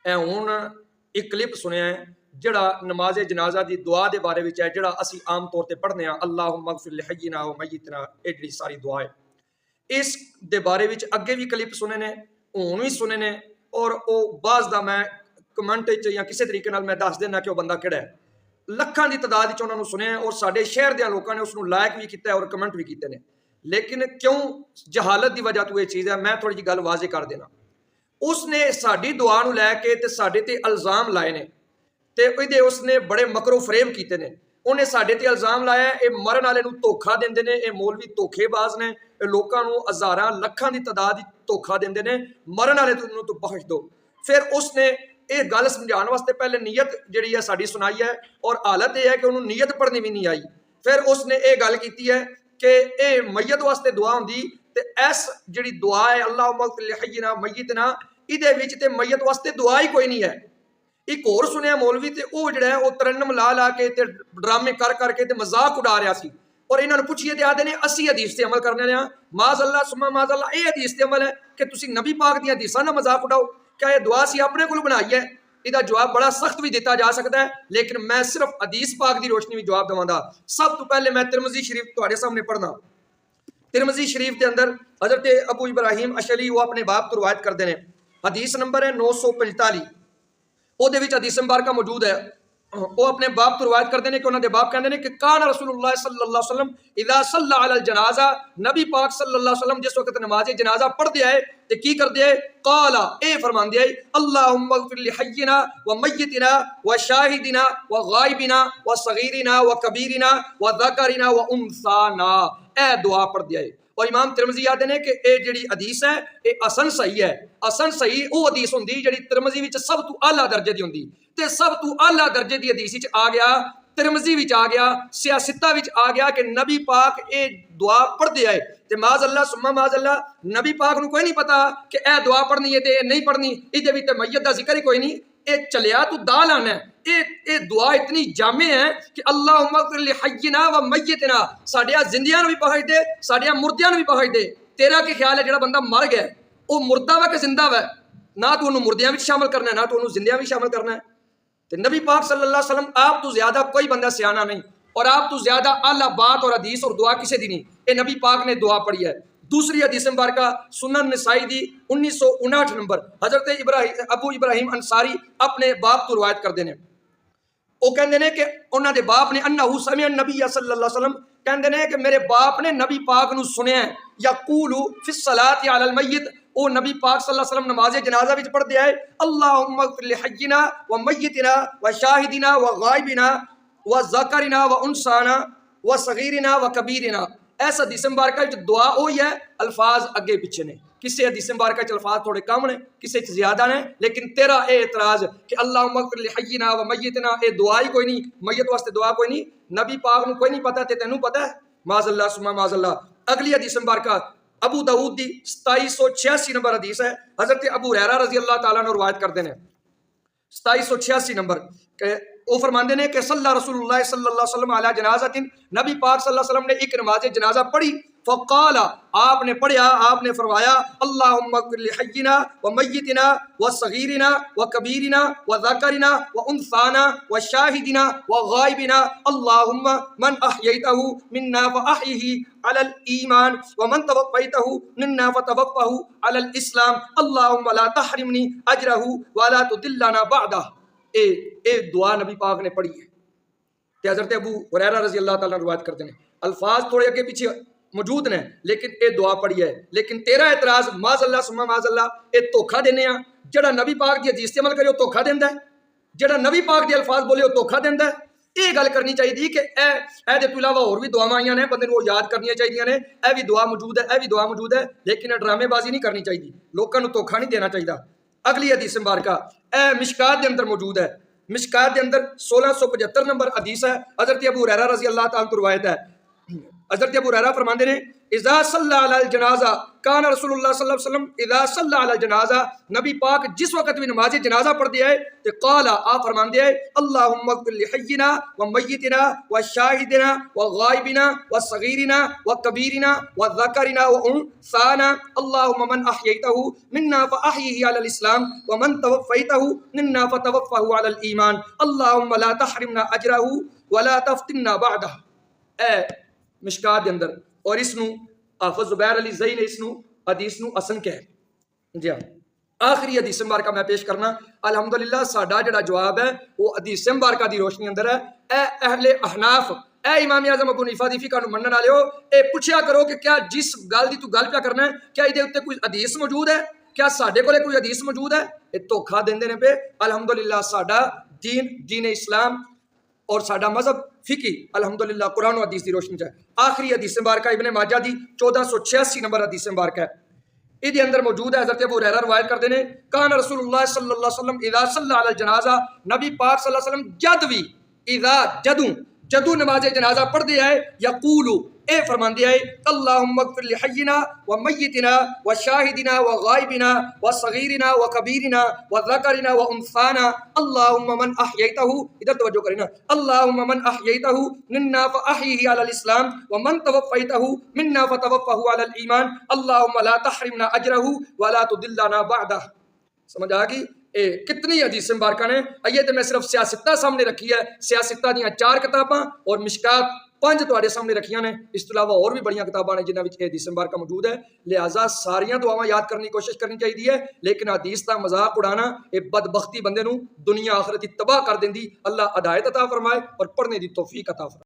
اے ہن ایک کلپ سنیا ہے جڑا نماز جنازہ دی دعا دے بارے وچ ہے، جڑا اسی عام طور تے پڑھنے ہاں، اللہم اغفر لحینا و میتنا، اے جڑی ساری دعا ہے اس دے بارے وچ اگے بھی کلپ سنے نے، ہن بھی سنے نے، اور او بعض دا میں کمنٹ وچ یا کسی طریقے نال میں دس دینا کہ وہ بندہ کہڑا ہے، لکھاں دی تعداد وچ انہاں نوں سنیا ہے، اور ساڈے شہر دے لوکاں نے اس نوں لائک بھی کیتا ہے اور کمنٹ بھی کیتے نے، لیکن کیوں جہالت دی وجہ تو یہ چیز ہے، میں تھوڑی جی گل واضح کر دینا۔ اس نے ساڈی دعا نو لے کے تے ساڈے تے الزام لائے نے، تے اس نے بڑے مکر و فریب کیتے نے، انہیں ساڈے تے الزام لایا ہے اے مرن والے نو دھوکھا دیندے نے، اے مولوی دھوکھے باز نے، اے لوکاں نو ہزاراں لکھاں دی تعداد دھوکھا دیندے نے، مرن والے نو تو بخش دو۔ پھر اس نے یہ گل سمجھان واسطے پہلے نیت جڑی ہے ساڈی سنائی ہے، اور حالت یہ ہے کہ انہوں نیت پڑھنی بھی نہیں آئی۔ پھر اس نے یہ گل کیتی ہے کہ اے میت واسطے دعا ہوندی، تے ایس جڑی دعا ہے اللہم اغفر لحینا میتنا، ایدے وچ تے میت واسطے دعا ہی کوئی نہیں ہے۔ ایک اور سنیا مولوی تے او جڑا ہے او ترنم لا لا کے تے ڈرامے کر کر کے تے مذاق اڑا رہا سی، اور انہاں نوں پوچھیے تے آدھے نے اسی حدیث تے عمل کرنے ہیں، معاذ اللہ ثم معاذ اللہ، اے حدیث تے عمل ہے کہ تسی نبی پاک دی حدیثاں دا مذاق اڑاؤ؟ کیا یہ دعا سی اپنے کول بنائی ہے؟ یہ جواب بڑا سخت بھی دیتا جا سکتا ہے، لیکن میں صرف حدیث پاک دی روشنی میں جواب دواں گا۔ سب تو پہلے میں ترمذی شریف تہاڈے سامنے پڑھنا۔ ترمذی شریف دے اندر حضرت ابو ابراہیم اشعری وہ اپنے باپ تو روایت کردے نے، حدیث نمبر ہے 945، او دے وچ حدیث مبارکہ موجود ہے۔ وہ اپنے باپ تو روایت کرتے ہیں کہ انہوں نے باپ کہتے ہیں کہ کان رسول اللہ صلی اللہ علیہ وسلم اذا صلی علی الجنازہ، نبی پاک صلی اللہ علیہ وسلم جس وقت نماز جنازہ پڑھ دیا ہے تو کی کر دیا ہے؟ قال، اے فرمان دیا ہے، اللہم اغفر لحینا و میتنا و شاہدنا و غائبنا و صغیرنا و کبیرنا و ذکرنا و انثانا، اے دعا پڑھ دیا ہے۔ اور امام ترمذی آتے ہیں کہ اے جڑی حدیث ہے اے حسن صحیح ہے۔ حسن صحیح او حدیث ہوندی جڑی ترمذی وچ سب تو اعلیٰ درجے دی ہوندی، تے سب تو اعلیٰ درجے دی حدیث وچ آ گیا، ترمذی وچ آ گیا، سیاستہ وچ آ گیا کہ نبی پاک اے دعا پڑھ دیا ہے، تے معاذ اللہ ثم معاذ اللہ نبی پاک نو کوئی نہیں پتا کہ اے دعا پڑھنی ہے تے اے نہیں پڑھنی، ایدے وچ تے میت دا ذکر ہی کوئی نہیں، اے چلیا تو دال آنا ہے۔ اے دعا اتنی جامع ہے کہ اللہم اغفر لحینا و میتنا، ساڈیاں زندیاں نو بھی بخش دے، ساڈیاں مردیاں نو بھی بخش دے۔ تیرا کی خیال ہے جڑا بندہ مر گیا وہ مردہ وا کہ زندہ وا؟ نہ تو انہوں مردیاں بھی شامل کرنا ہے، نہ تو انہوں زندیاں بھی شامل کرنا ہے۔ تو نبی پاک صلی اللہ علیہ وسلم آپ تو زیادہ کوئی بندہ سیانا نہیں، اور آپ تو زیادہ اعلیٰ بات اور حدیث اور دعا کسی دی نہیں، اے نبی پاک نے دعا پڑھی ہے۔ دوسری حدیث مبارکہ سنن نسائی دی 1959 نمبر، حضرت ابو ابراہیم انصاری اپنے باپ تو روایت کردے نے، وہ کہندے نے کہ انہاں دے باپ نے انہو سمع النبی صلی اللہ علیہ وسلم، کہندے نے کہ میرے باپ نے نبی پاک نو سنیا ہے، یقول فی الصلاۃ علی المیت، او نبی پاک صلی اللہ علیہ وسلم نماز جنازہ وچ پڑھ دیا ہے، اللہم اغفر لحینا و میتنا و شاہدنا و غائبنا و ذکرنا و انثانا و صغیرنا و کبیرنا۔ ایسا حدیث مبارکہ وچ دعا ہوئی ہے، الفاظ اگے پیچھے نے، کسی حدیث مبارکہ چ الفاظ تھوڑے کم نے، کسی چ زیادہ نے، لیکن تیرا اے اعتراض کہ اللہم اغفر لحینا و میتنا، اے دعا ہی کوئی نہیں، میت واسطے دعا کوئی نہیں، نبی پاک نو کوئی نہیں پتا تے تینوں پتا ہے؟ معاذ اللہ ثم معاذ اللہ۔ اگلی حدیث مبارکہ ابو داؤد دی 2786 نمبر حدیث ہے، حضرت ابو ہریرہ رضی اللہ تعالیٰ عنہ روایت کرتے ہیں، 2786 نمبر، کہ وہ فرماندے نے کہ صلی رسول اللہ صلی اللہ علیہ وسلم علی جنازۃ، نبی پاک صلی اللہ علیہ وسلم نے ایک نماز جنازہ پڑھی، فقال، آپ نے پڑھیا، آپ نے فرمایا اللہم اغفر لحینا و میتنا و صغیرنا و کبیرنا و ذکرنا و انثانا و شاہدنا و غائبنا، اللہم من احییتہ منا فاحیہ علی الایمان ومن توفیتہ منا فتوفہ علی الاسلام، اللہم لا تحرمنی اجرہ ولا تضلنا بعدہ۔ اے دعا نبی پاک نے پڑھی ہے، کہ حضرت ابو ہریرہ رضی اللہ تعالیٰ روایت کرتے ہیں، الفاظ تھوڑے اگے پیچھے موجود نے، لیکن اے دعا پڑھی ہے۔ لیکن تیرا اعتراض معاذ اللہ ثم معاذ اللہ، اے دھوکھا دینے ہاں، جڑا نبی پاک دی حدیث عمل کرے وہ دھوکھا دیندا ہے، جڑا نبی پاک دی الفاظ بولے وہ دھوکھا دیندا ہے۔ یہ گل کرنی چاہیے کہ اے دے تو علاوہ اور بھی دعاواں آئیاں نے، بندے نوں یاد کرنی چاہیے نے، اے بھی دعا موجود ہے، اے بھی دعا موجود ہے، لیکن ڈرامے بازی نہیں کرنی چاہیے، لوکاں نوں دھوکھا نہیں دینا چاہیے۔ اگلی حدیث مبارکہ اے مشکات دے اندر موجود ہے، مشکات دے اندر 1675 نمبر حدیث ہے، حضرت ابو ہریرہ رضی اللہ تعالیٰ عنہ روایت ہے، حضرت ابو ہریرہ فرماندے نے اذا صلی علی الجنازہ کان رسول اللہ صلی اللہ علیہ وسلم اذا صلی علی الجنازہ، نبی پاک جس وقت بھی نماز جنازہ پڑھتے ہیں تو قال آپ فرماندے ہیں اللہم اغفر لحینا ومیتنا وشاہدنا وغائبنا وصغیرنا وکبیرنا وذکرنا وانثانا اللہم من احییتہ منا فاحیہ علی الاسلام ومن توفیتہ منا فتوفہ علی الایمان اللہم لا تحرمنا اجرہ ولا تفتنا بعدہ۔ اے مشکات دے اندر، اور اس نو حافظ زبیر علی زئی نے اس نو حدیث نو حسن کہہ۔ جی ہاں، آخری حدیث مبارکہ میں پیش کرنا الحمدللہ ساڈا جڑا جواب ہے وہ حدیث مبارکہ دی روشنی اندر ہے۔ اے اہل احناف، اے امام اعظم ابو حنیفہ دی فقہ نو منن والےو، اے پوچھیا کرو کہ کیا جس گل دی تو گل پیا کرنا ہے کیا ادے اوتے کوئی حدیث موجود ہے، کیا ساڈے کولے کوئی حدیث موجود ہے؟ اے دھوکھا دیندے نے پہ۔ الحمدللہ ساڈا دین اسلام اور ساڈا مذہب فقی الحمدللہ قرآن و حدیث دی روشنی چ ہے۔ آخری حدیث مبارکہ ابن ماجہ دی 1486 نمبر حدیث مبارکہ ہے، یہ اندر موجود ہے۔ حضرت ابو ہریرہ روایت کرتے ہیں کان رسول اللہ صلی اللہ علیہ وسلم اذا صلی علی الجنازہ، نبی پاک صلی اللہ علیہ وسلم جد بھی اذا جدو نماز جنازہ پڑھ دے آئے یقولو اے فرمان دے آئے اللہم اغفر لحینا ومیتنا وشاہدنا وغائبنا وصغیرنا وکبیرنا وذکرنا وانثانا اللہم من احییتہ، ادھر توجہ کرنا، اللہم من احییتہ منا فاحیہ علی الاسلام ومن توفیتہ منا فتوفہ علی الایمان اللہم لا تحرمنا اجرہ ولا تضلنا بعدہ۔ سمجھ آگئی؟ اے کتنی حدیث مبارکہ نے، یہ تو میں صرف سیاستہ سامنے رکھی ہے، سیاستہ دیاں 4 کتاباں اور مشکات 5 تواڈے سامنے رکھیاں نے، اس تو علاوہ اور بھی بڑیاں کتاباں نے جنہاں وچ حدیث مبارکہ موجود ہے۔ لہٰذا ساریاں دعاواں یاد کرنے کی کوشش کرنی چاہیے، لیکن حدیث دا مذاق اڑانا یہ بدبختی بندے نو دنیا آخرت تباہ کر دیندی۔ اللہ ہدایت عطا فرمائے اور پڑھنے دی توفیق عطا فرمائے۔